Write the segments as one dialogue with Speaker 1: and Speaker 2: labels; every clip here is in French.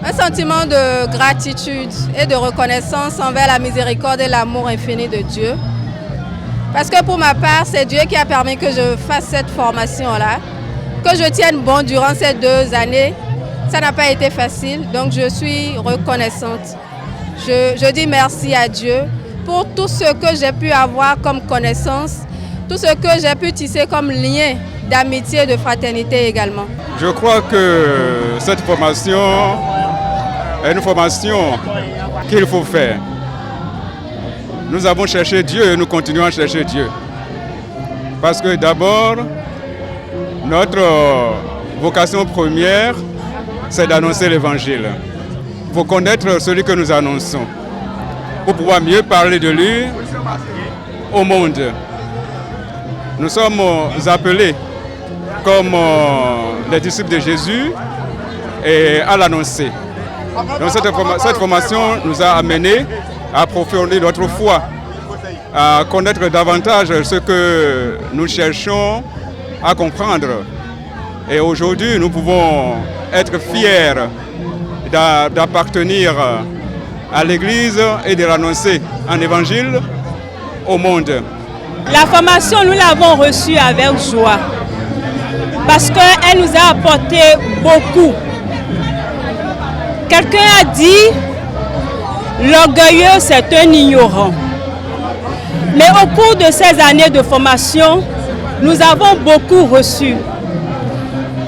Speaker 1: Un sentiment de gratitude et de reconnaissance envers la miséricorde et l'amour infini de Dieu. Parce que pour ma part, c'est Dieu qui a permis que je fasse cette formation-là, que je tienne bon durant ces 2 années. Ça n'a pas été facile, donc je suis reconnaissante. Je dis merci à Dieu pour tout ce que j'ai pu avoir comme connaissance, tout ce que j'ai pu tisser comme lien d'amitié et de fraternité également.
Speaker 2: Je crois que cette formation est une formation qu'il faut faire. Nous avons cherché Dieu et nous continuons à chercher Dieu. Parce que d'abord, notre vocation première, c'est d'annoncer l'Évangile. Il faut connaître celui que nous annonçons pour pouvoir mieux parler de lui au monde. Nous sommes appelés comme les disciples de Jésus et à l'annoncer. Donc cette formation nous a amenés à approfondir notre foi, à connaître davantage ce que nous cherchons à comprendre. Et aujourd'hui, nous pouvons être fiers d'appartenir à l'Église et de l'annoncer en évangile au monde.
Speaker 3: La formation, nous l'avons reçue avec joie parce qu'elle nous a apporté beaucoup. Quelqu'un a dit, l'orgueilleux c'est un ignorant. Mais au cours de ces années de formation, nous avons beaucoup reçu.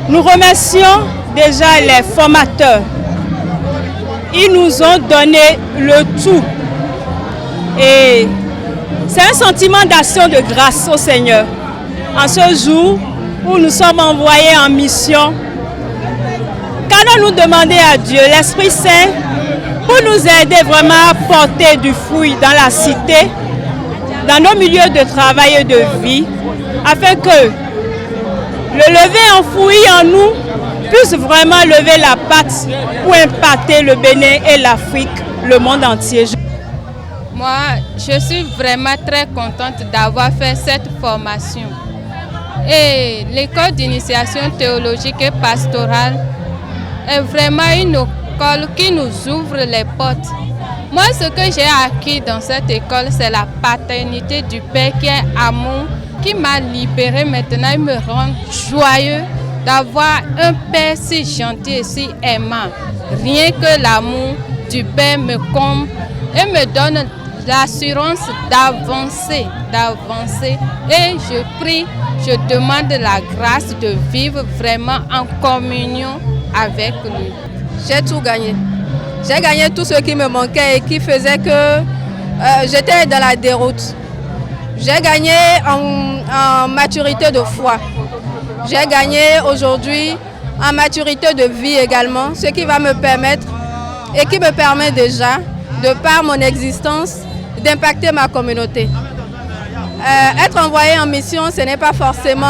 Speaker 3: Nous remercions déjà les formateurs. Ils nous ont donné le tout. Et c'est un sentiment d'action de grâce au Seigneur. En ce jour où nous sommes envoyés en mission, qu'allons-nous demander à Dieu, l'Esprit Saint, pour nous aider vraiment à porter du fruit dans la cité, dans nos milieux de travail et de vie, afin que le lever enfoui en nous puisse vraiment lever la patte pour impacter le Bénin et l'Afrique, le monde entier.
Speaker 4: Moi, je suis vraiment très contente d'avoir fait cette formation. Et l'école d'initiation théologique et pastorale est vraiment une école qui nous ouvre les portes. Moi, ce que j'ai acquis dans cette école, c'est la paternité du Père qui est amour, qui m'a libérée. Maintenant, il me rend joyeux d'avoir un Père si gentil et si aimant. Rien que l'amour du Père me comble et me donne l'assurance d'avancer. Et je prie, je demande la grâce de vivre vraiment en communion avec lui.
Speaker 1: J'ai tout gagné. J'ai gagné tout ce qui me manquait et qui faisait que j'étais dans la déroute. J'ai gagné en maturité de foi. J'ai gagné aujourd'hui en maturité de vie également, ce qui va me permettre et qui me permet déjà, de par mon existence, d'impacter ma communauté. Être envoyé en mission, ce n'est pas forcément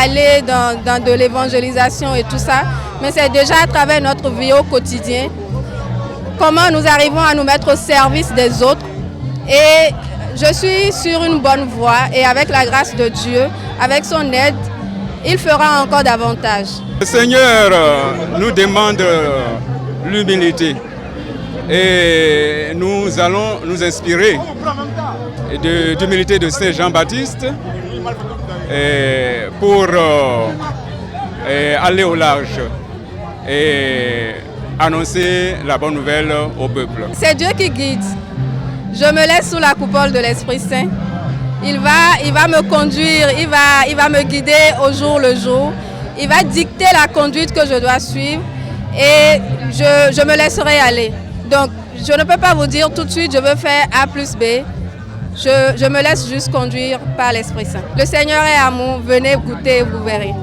Speaker 1: aller dans de l'évangélisation et tout ça, mais c'est déjà à travers notre vie au quotidien, comment nous arrivons à nous mettre au service des autres. Et je suis sur une bonne voie et avec la grâce de Dieu, avec son aide, il fera encore davantage.
Speaker 2: Le Seigneur nous demande l'humilité et nous allons nous inspirer d'humilité de Saint Jean-Baptiste pour aller au large et annoncer la bonne nouvelle au peuple.
Speaker 1: C'est Dieu qui guide. Je me laisse sous la coupole de l'Esprit Saint. Il va me conduire, il va me guider au jour le jour. Il va dicter la conduite que je dois suivre et je me laisserai aller. Donc, je ne peux pas vous dire tout de suite, je veux faire A plus B. Je me laisse juste conduire par l'Esprit Saint. Le Seigneur est amour, venez goûter et vous verrez.